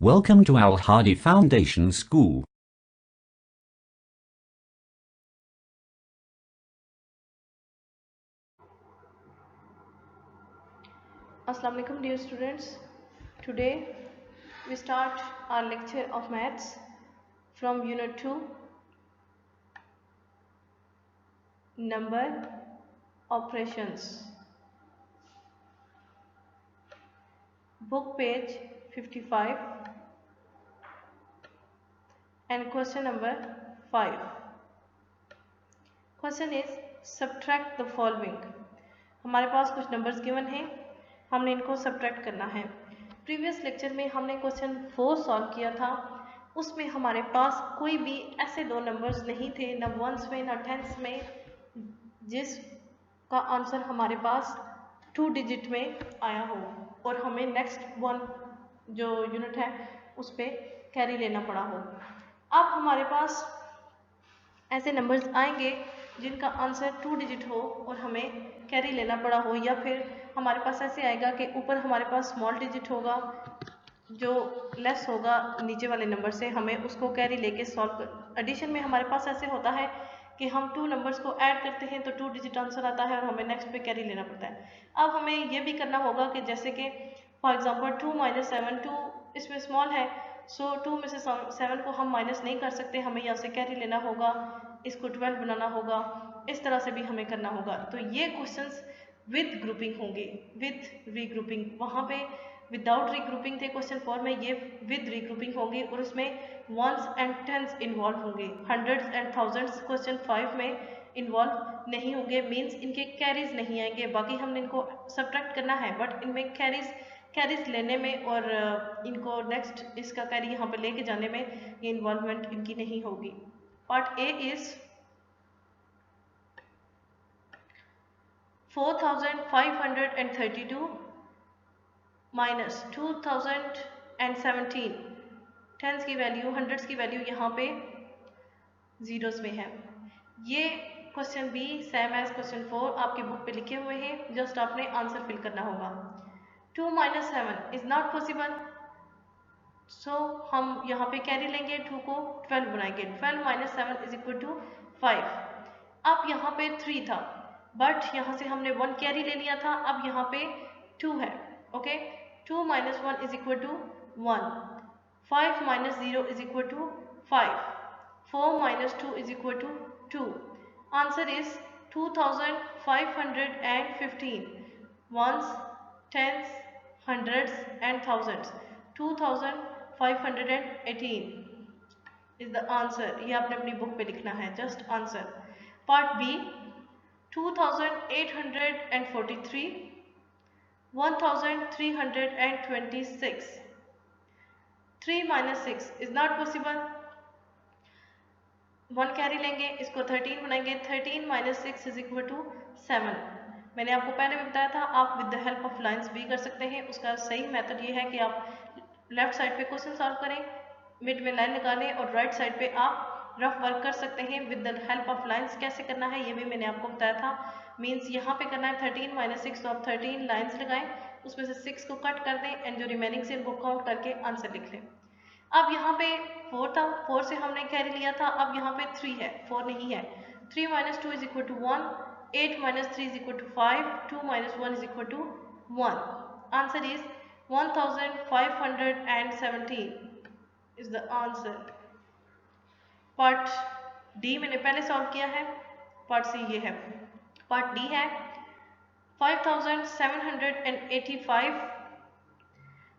Welcome to Al Hadi Foundation School. Assalamu alaikum dear students. Today we start our lecture of maths from unit 2, number operations. Book page 55 and question number 5. Question is subtract the following. हमारे पास कुछ numbers given हैं, हमने इनको subtract करना है। Previous lecture में हमने question 4 solve किया था, उसमें हमारे पास कोई भी ऐसे दो नंबर्स नहीं थे, न वंस में न टेंस में, जिसका आंसर हमारे पास 2 डिजिट में आया हो और हमें नेक्स्ट वन जो यूनिट है उस पर कैरी लेना पड़ा हो। अब हमारे पास ऐसे नंबर्स आएंगे जिनका आंसर 2 डिजिट हो और हमें कैरी लेना पड़ा हो, या फिर हमारे पास ऐसे आएगा कि ऊपर हमारे पास स्मॉल डिजिट होगा जो लेस होगा नीचे वाले नंबर से, हमें उसको कैरी लेके सॉल्व कर। एडिशन में हमारे पास ऐसे होता है कि हम 2 नंबर्स को ऐड करते हैं तो 2 डिजिट आंसर आता है और हमें नेक्स्ट पे कैरी लेना पड़ता है। अब हमें ये भी करना होगा कि जैसे कि फॉर एग्जांपल 2 - 7, 2 इसमें स्मॉल है, सो 2 में से 7 को हम माइनस नहीं कर सकते, हमें यहाँ से कैरी लेना होगा, इसको 12 बनाना होगा, इस तरह से भी हमें करना होगा। तो ये क्वेश्चंस विद ग्रुपिंग होंगे, विद रीग्रुपिंग। वहाँ पे विदाउट रीग्रुपिंग थे क्वेश्चन 4 में, ये विद रीग्रुपिंग होंगे और उसमें वंस एंड टेंस इन्वॉल्व होंगे। हंड्रेड्स एंड थाउजेंड्स क्वेश्चन 5 में इन्वॉल्व नहीं होंगे, मीन्स इनके कैरीज नहीं आएंगे। बाकी हमने इनको सब्ट्रैक्ट करना है बट इनमें कैरीज लेने में और इनको नेक्स्ट इसका कैरी यहाँ पे लेके जाने में ये इन्वॉल्वमेंट इनकी नहीं होगी। Part A is 4532 minus 2017। Tens की वैल्यू, हंड्रेड्स की वैल्यू यहाँ पे जीरोस में है। ये question B same as question 4 आपकी बुक पे लिखे हुए हैं, जस्ट आपने आंसर फिल करना होगा। 2 - 7 इज नॉट पॉसिबल, सो हम यहाँ पे कैरी लेंगे, 2 को 12 बनाएंगे। 12 - 7 इज इक्वल टू 5। अब यहाँ पे 3 था बट यहाँ से हमने 1 कैरी ले लिया था, अब यहाँ पे 2 है। Okay, 2 - 1 is equal to 1, 5 - 0 is equal to 5, 4 - 2 is equal to 2। Answer is 2515 ones, tens, hundreds and thousands. 2518 is the answer. ये आपने अपनी बुक पे लिखना है, just answer. Part B 2843 1326। 3 - 6 is not possible, 1 carry लेंगे, इसको 13 बनाएंगे। 13 - 6 इज इक्वल टू 7। मैंने आपको पहले भी बताया था आप with the help of lines भी कर सकते हैं। उसका सही मेथड ये है कि आप लेफ्ट साइड पे क्वेश्चन सॉल्व करें, मिड में लाइन निकालें और राइट साइड पे आप रफ वर्क कर सकते हैं with the help of lines. कैसे करना है ये भी मैंने आपको बताया था। मीन्स यहाँ पे करना है 13 - 6, तो आप 13 लाइन्स लगाएं, उसमें से 6 को कट कर दें एंड जो रिमेनिंग से इनको काउंट करके आंसर लिख लें। अब यहाँ पे 4 था, 4 से हमने कैरी लिया था, अब यहाँ पे 3 है, 4 नहीं है। 3 - 2 is equal to 1, 8 - 3 is equal to 5, 2 - 1 is equal to 1। Answer is 1517 is the answer. Part D मैंने पहले सॉल्व किया है, पार्ट सी ये है। पार्ट डी है 5785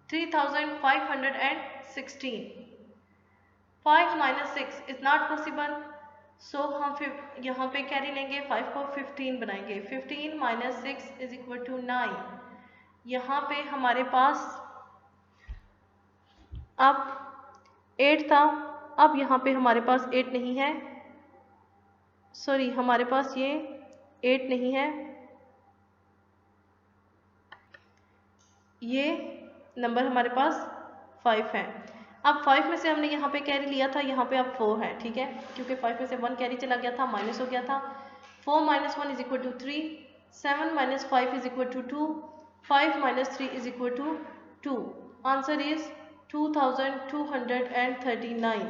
3516। 5 - 6 इज नॉट पॉसिबल, सो हम फिर यहाँ पे कैरी लेंगे, 5 को 15 बनाएंगे। 15 - 6 इज इक्वल टू 9। यहाँ पे हमारे पास अब 8 था, अब यहाँ पे हमारे पास 8 नहीं है, सॉरी हमारे पास ये 8 नहीं है, ये नंबर हमारे पास 5 है। अब 5 में से हमने यहाँ पे कैरी लिया था, यहाँ पे अब 4 है, ठीक है, क्योंकि 5 में से 1 कैरी चला गया था, माइनस हो गया था। 4 - 1 is equal to 3, 7 - 5 is equal to 2, 5 - 3 is equal to 2। Answer is 2239।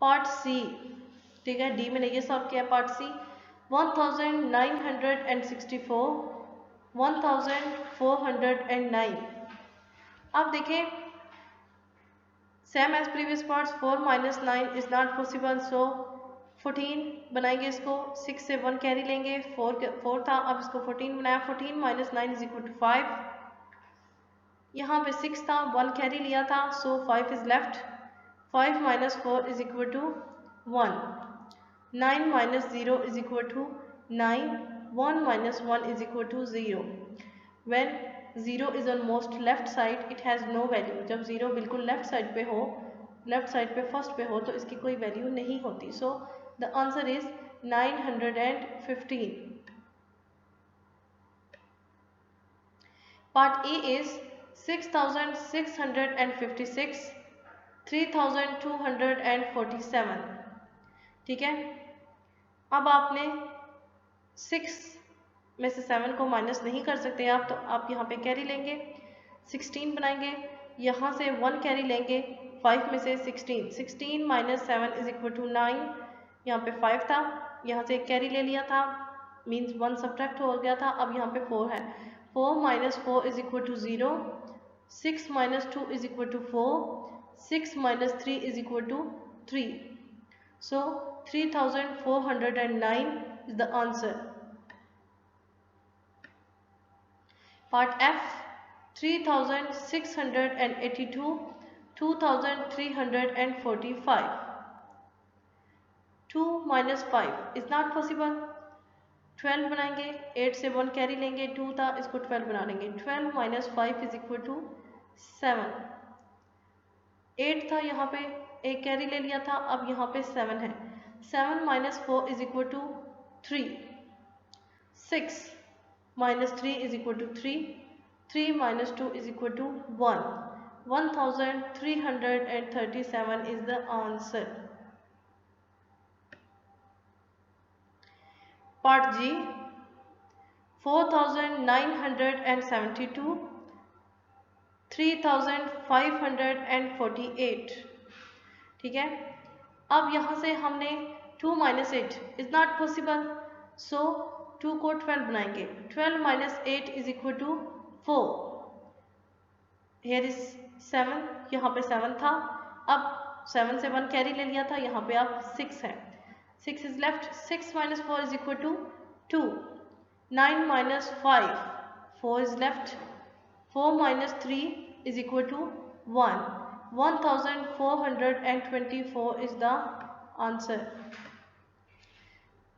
Part C, ठीक है, डी मैंने ये सॉल्व किया। Part C 1964, 1409। अब देखें, same as previous parts, 4 minus 9 is not possible, so 14 बनाएंगे इसको, 6 से 1 कैरी लेंगे, 4 था, अब इसको 14 बनाया, 14 माइनस 9 इज इक्वल टू 5। यहाँ पे 6 था, 1 कैरी लिया था, so 5 is left, 5 minus 4 is equal to 1, 9 minus 0 is equal to 9, 1 minus 1 is equal to 0। When 0 is on most left side it has no value. जब 0 बिल्कुल लेफ्ट साइड पे हो, left side पे फर्स्ट पे हो, तो इसकी कोई वैल्यू नहीं होती। So the answer is 915। Part A is 6656, 3247। ठीक है, अब आपने 6 में से 7 को माइनस नहीं कर सकते आप, तो आप यहाँ पे कैरी लेंगे, 16 बनाएंगे, यहाँ से 1 कैरी लेंगे, 5 में से 16, 16 माइनस 7 इज इक्वल टू 9। यहाँ पे 5 था, यहाँ से एक कैरी ले लिया था, मीन्स 1 सब्ट्रैक्ट हो गया था, अब यहाँ पे 4 है, 4 minus 4 is equal to 0, 6 minus 2 is equal to 4, 6 minus 3 is equal to 3। So 3409 is the answer. Part F 3682, 2345। 2 minus 5 is not possible, 12 बनाएंगे, 8 से 1 कैरी लेंगे, 2 था, इसको 12 बना लेंगे, 12 माइनस 5 इज इक्वल टू 7, 8 था, यहाँ पे एक कैरी ले लिया था, अब यहाँ पे 7 है, 7 minus 4 is equal to 3, 6 minus 3 is equal to 3, 3 minus 2 is equal to 1, 1337 is the answer. Part G 4972, 3548। ठीक है, अब यहाँ से हमने 2 minus 8 is not possible, so 2 को 12 बनाएंगे, 12 minus 8 is equal to 4, here is 7, यहाँ पे 7 था, अब 7 से 1 कैरी ले लिया था, यहाँ पे अब 6 है, 6 is left, 6 minus 4 is equal to 2, 9 minus 5, 4 is left, 4 minus 3 is equal to 1, 1424 is the answer.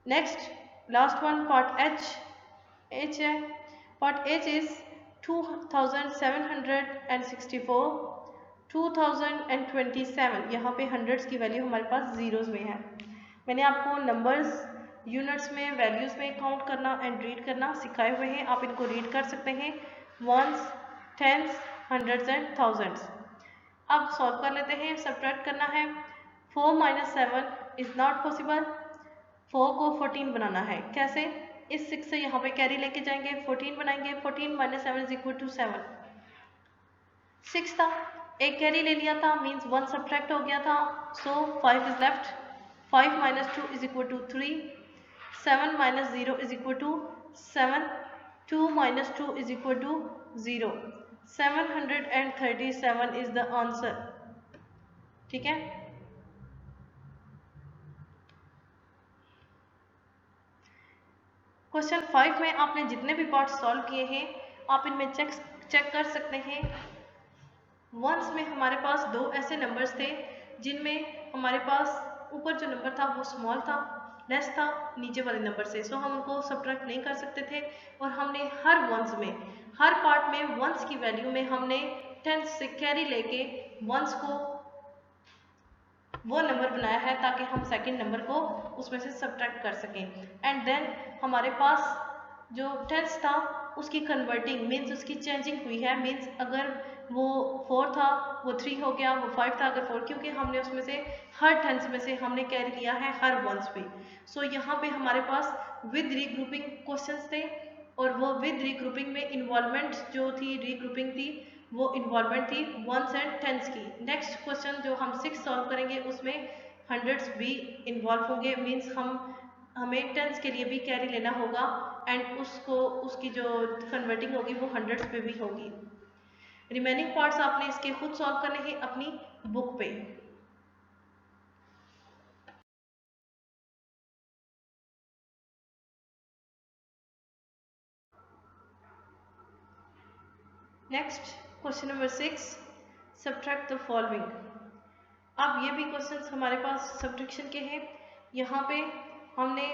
Next, last one, part H है, part H is 2764, 2027। यहाँ पे हंड्रेड्स की वैल्यू हमारे पास जीरोस में है। मैंने आपको नंबर्स यूनिट्स में, वैल्यूज़ में काउंट करना एंड रीड करना सिखाए हुए हैं, आप इनको रीड कर सकते हैं, ones, tens, hundreds and thousands. अब सॉल्व कर लेते हैं, सब्ट्रैक्ट करना है। 4 माइनस 7 इज़ नॉट पॉसिबल, 4 को 14 बनाना है, कैसे? इस 6 से यहाँ पे कैरी लेके जाएंगे, 14 बनाएंगे, 14 माइनस 7 इज इक्वल टू 7, 6 था, एक कैरी ले लिया था, मीन्स 1 सब्ट्रैक्ट हो गया था, so 5 is left, 5 minus 2 is equal to 3, 7 minus 0 is equal to 7, 2 minus 2 is equal to 0, 737 is the answer. ठीक है, क्वेश्चन 5 में आपने जितने भी पार्ट सॉल्व किए हैं आप इनमें चेक कर सकते हैं। वंस में हमारे पास 2 ऐसे नंबर्स थे जिनमें हमारे पास ऊपर जो नंबर था वो स्मॉल था, लेस था नीचे वाले नंबर से, सो हम उनको सब्ट्रैक्ट नहीं कर सकते थे, और हमने हर वंस में, हर पार्ट में वंस की वैल्यू में हमने टेंस से कैरी लेके वंस को वो नंबर बनाया है ताकि हम सेकंड नंबर को उसमें से सब्ट्रैक्ट कर सकें। एंड देन हमारे पास जो टेंस था उसकी कन्वर्टिंग मीन्स उसकी चेंजिंग हुई है, मीन्स अगर वो 4 था वो 3 हो गया, वो 5 था अगर 4, क्योंकि हमने उसमें से हर टेंस में से हमने कैरी लिया है हर वंस पे। सो यहाँ पे हमारे पास विद रीग्रुपिंग क्वेश्चंस थे, और वो विद रीग्रुपिंग में इन्वॉल्वमेंट जो थी, रीग्रुपिंग थी, वो इन्वॉल्वमेंट थी वंस एंड टेंस की। नेक्स्ट क्वेश्चन जो हम 6 सॉल्व करेंगे उसमें हंड्रेड्स भी इन्वॉल्व होंगे, मीन्स हमें टेंस के लिए भी कैरी लेना होगा एंड उसकी जो कन्वर्टिंग होगी वो हंड्रेड्स पे भी होगी। रिमेनिंग पार्ट्स आपने इसके खुद सॉल्व करने हैं अपनी बुक पे। Next question number 6, subtract the following. अब ये भी क्वेश्चंस हमारे पास सब्ट्रैक्शन के हैं। यहाँ पे हमने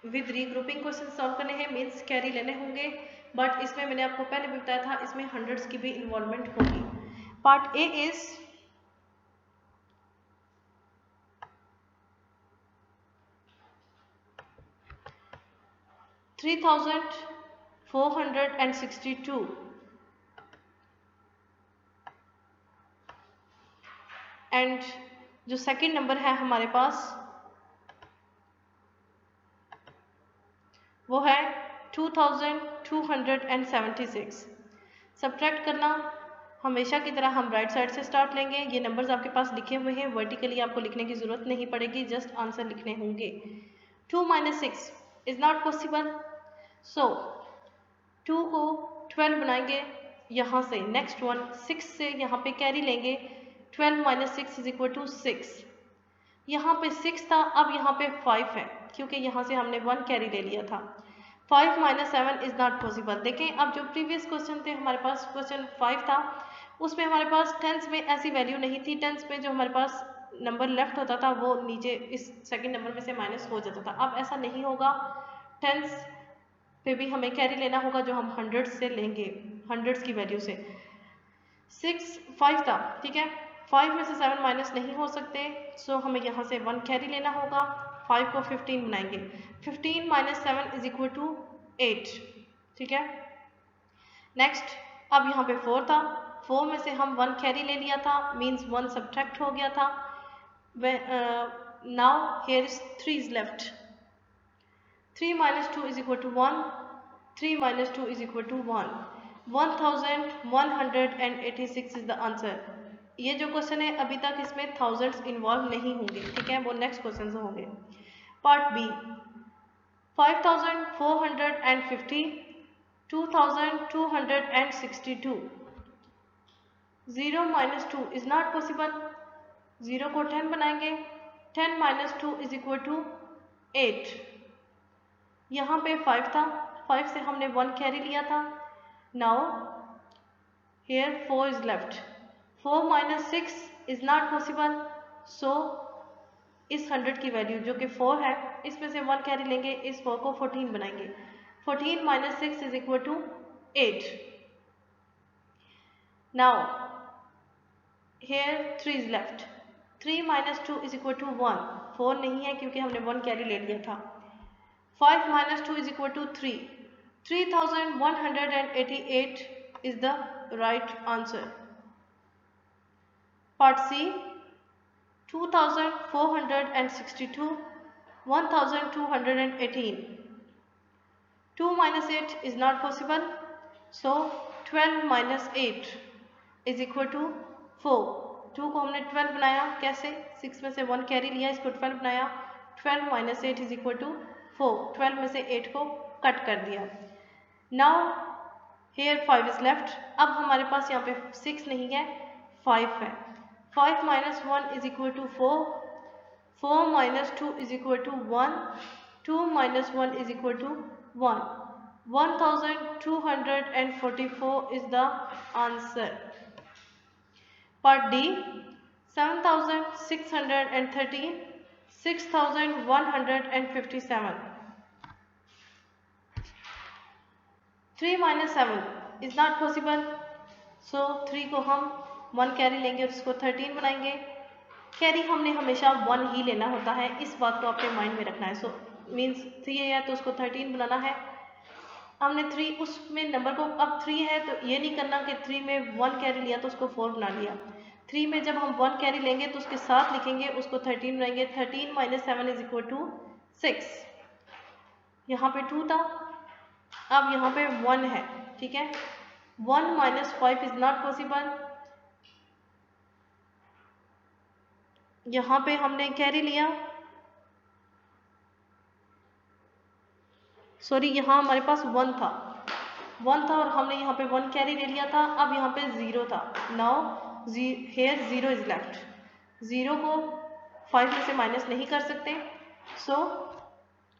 विद रीग्रुपिंग क्वेश्चन सॉल्व करने हैं, मीन्स कैरी लेने होंगे, बट इसमें मैंने आपको पहले भी बताया था इसमें हंड्रेड्स की भी इन्वॉल्वमेंट होगी। पार्ट ए इज $3,462 एंड जो सेकंड नंबर है हमारे पास वो है 2,276। सब्ट्रैक्ट करना हमेशा की तरह हम राइट साइड से स्टार्ट लेंगे। ये नंबर्स आपके पास लिखे हुए हैं, वर्टिकली आपको लिखने की ज़रूरत नहीं पड़ेगी, जस्ट आंसर लिखने होंगे। 2 - 6 इज़ नॉट पॉसिबल, सो 2 को 12 बनाएंगे यहाँ से। नेक्स्ट वन 6 से यहाँ पे कैरी लेंगे, 12 - 6 = 6। यहाँ पे 6 था, अब यहाँ पे 5 है क्योंकि यहाँ से हमने 1 कैरी ले लिया था। 5 - 7 इज़ नॉट पॉसिबल। देखें अब जो प्रीवियस क्वेश्चन थे हमारे पास, क्वेश्चन 5 था, उसमें हमारे पास टेंस में ऐसी वैल्यू नहीं थी। टेंस में जो हमारे पास नंबर लेफ्ट होता था वो नीचे इस सेकंड नंबर में से माइनस हो जाता था। अब ऐसा नहीं होगा, टेंस पे भी हमें कैरी लेना होगा जो हम हंड्रेड्स से लेंगे, हंड्रेड्स की वैल्यू से। 5 था, ठीक है, 5 में से 7 माइनस नहीं हो सकते, सो हमें यहाँ से 1 कैरी लेना होगा। 5 को 15 बनाएंगे, 15 - 7 = 8, ठीक है। नेक्स्ट अब यहाँ पे 4 था, 4 में से हम 1 कैरी ले लिया था, मीन्स 1 सब्ट्रैक्ट हो गया था। Now here is 3 is left. 3 - 2 = 1, 3 - 2 = 1, 1186 is the answer. ये जो क्वेश्चन है अभी तक इसमें थाउजेंड्स इन्वॉल्व नहीं होंगे, ठीक है, वो नेक्स्ट क्वेश्चन होंगे। Part B 5450, 2262। 0 - 2 is not possible, 0 को 10 बनाएंगे, 10 - 2 = 8। यहाँ पे 5 था, 5 से हमने 1 कैरी लिया था। Now here 4 is left, 4 - 6 is not possible, so इस 100 की वैल्यू जो कि 4 है, इसमें से 1 कैरी लेंगे, इस 4 को 14 बनाएंगे, 14 - 6 = 8। नाउ हियर 3 इज लेफ्ट, 3 - 2 = 1, 4 नहीं है क्योंकि हमने 1 कैरी ले लिया था। 5 - 2 = 3, 3188 is the right answer. Part C 2462, 1218. 2 - 8 is not possible, so 12 - 8 is equal to 4. 2 को हमने 12 बनाया, कैसे, 6 में से 1 कैरी लिया, इसको 12 बनाया, 12 - 8 is equal to 4, 12 में से 8 को कट कर दिया। नाउ हेयर 5 इज लेफ्ट, अब हमारे पास यहाँ पे 6 नहीं है, 5 है। 5 - 1 = 4, 4 - 2 = 1, 2 - 1 = 1, 1244 is the answer. Part D 7613, 6157. 3 - 7 is not possible, so 3 को हम 1 कैरी लेंगे और इसको 13 बनाएंगे। कैरी हमने हमेशा 1 ही लेना होता है, इस बात को अपने माइंड में रखना है। सो मीन्स 3 है तो उसको 13 बनाना है। हमने 3 उसमें नंबर को, अब 3 है तो ये नहीं करना कि 3 में 1 कैरी लिया तो उसको 4 बना लिया। 3 में जब हम 1 कैरी लेंगे तो उसके साथ लिखेंगे, उसको 13 बनाएंगे। 13 - 7 = 6। यहाँ पे 2 था, अब यहाँ पे 1 है, ठीक है, 1 minus 5 is not possible. यहाँ पे हमने कैरी लिया, सॉरी यहाँ हमारे पास 1 था और हमने यहाँ पे 1 कैरी ले लिया था. अब यहाँ पे 0 था. Now here 0 is left. 0 को 5 में से माइनस नहीं कर सकते, सो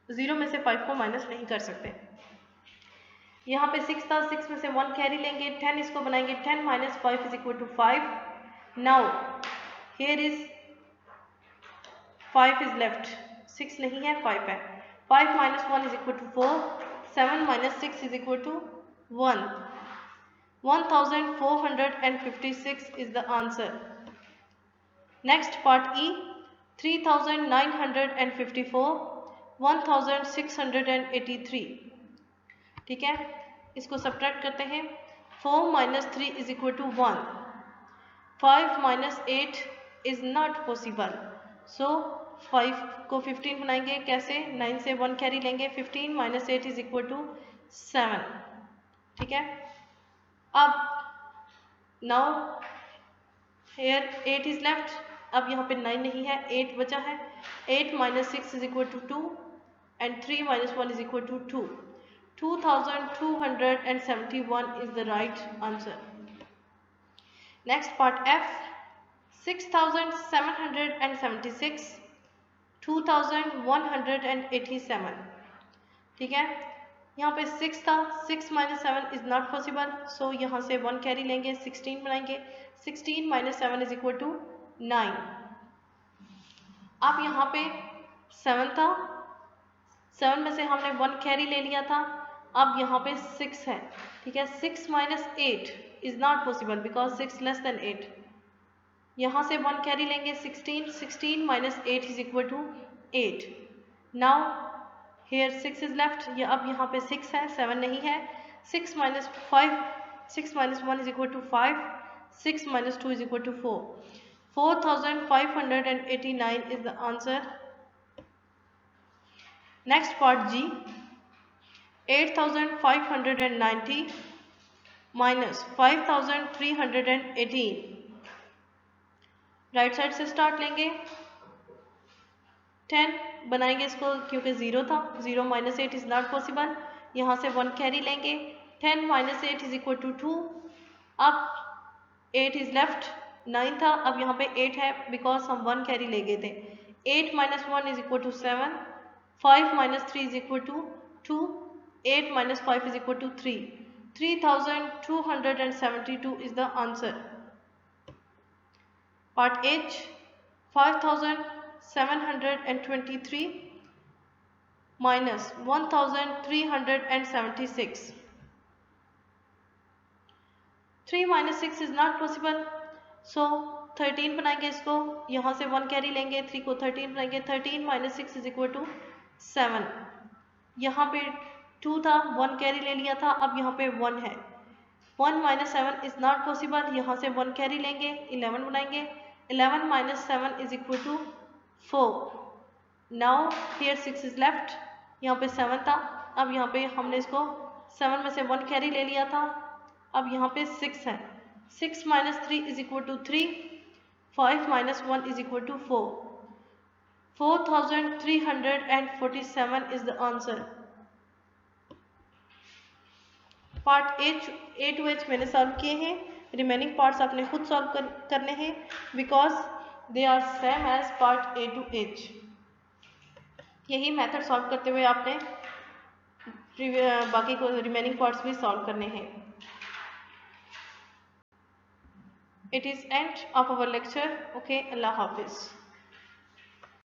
0 में से 5 को माइनस नहीं कर सकते. यहाँ पे 6 था, 6 में से 1 कैरी लेंगे, 10 इसको बनाएंगे. 10 minus 5 is equal to 5. Now here is 5 is left. 6 नहीं है, 5 है. 5 minus 1 is equal to 4. 7 minus 6 is equal to 1. 1456 is the answer. Next part E. 3954, 1683. ठीक है, इसको सब्ट्रैक्ट करते हैं. 4 minus 3 is equal to 1. 5 minus 8 is not possible. So 5 को 15 बनाएंगे. कैसे? 9 से 1 कैरी लेंगे. 15 minus 8 is equal to 7. ठीक है. अब now here 8 is left. अब यहाँ पे 9 नहीं है, 8 बचा है. 8 minus 6 is equal to 2 and 3 minus 1 is equal to 2. 2271 is the right answer. Next part F. 6776, 2187. ठीक है, यहाँ पे 6 था. 6 minus 7 is not possible. So यहाँ से 1 कैरी लेंगे, 16 बनाएंगे. 16 minus 7 is equal to 9. अब यहाँ पे 7 था, 7 में से हमने 1 कैरी ले लिया था. अब यहाँ पे 6 है. ठीक है, 6 minus 8 is not possible because 6 less than 8. यहाँ से 1 कैरी लेंगे. 16. 16 minus 8 is equal to 8. Now here 6 is left. अब यहाँ पे 6 है, 7 नहीं है. 6 minus 5, 6 minus 1 is equal to 5. 6 minus 2 is equal to 4. 4589 is the answer. Next part G. 8590 minus 5318. Right side से स्टार्ट लेंगे. 10 बनाएंगे इसको क्योंकि 0 था. 0 minus 8 is not possible. यहाँ से 1 कैरी लेंगे. 10 minus 8 is equal to 2. अब 8 is left. 9 था, अब यहाँ पे 8 है बिकॉज हम 1 कैरी ले गए थे. 8 minus 1 is equal to 7. 5 minus 3 is equal to 2. 8 minus 5 is equal to 3. 3272 is the answer. Part H. 5723 minus 1376. 3 minus 6 is not possible. So 13 बनाएंगे इसको. यहाँ से 1 कैरी लेंगे. 3 को 13 बनाएंगे. 13 minus 6 is equal to 7. यहाँ पे 2 था, 1 कैरी ले लिया था. अब यहाँ पे 1 है. 1 minus 7 is not possible. यहाँ से 1 कैरी लेंगे. 11 बनाएंगे. 11 minus 7 is equal to 4. Now here 6 is left. यहाँ पे 7 था. अब यहाँ पे हमने इसको 7 में से 1 कैरी ले लिया था. अब यहाँ पे 6 है. 6 minus 3 is equal to 3. 5 minus 1 is equal to 4. 4347 is the answer. Part A to H मैंने सॉल्व किए हैं. रिमेनिंग पार्ट्स आपने खुद सॉल्व करने हैं because they are same as part A to H. यही मेथड सॉल्व करते हुए आपने बाकी को रिमेनिंग पार्ट्स भी सॉल्व करने हैं. It is end of our lecture. Okay, Allah Hafiz.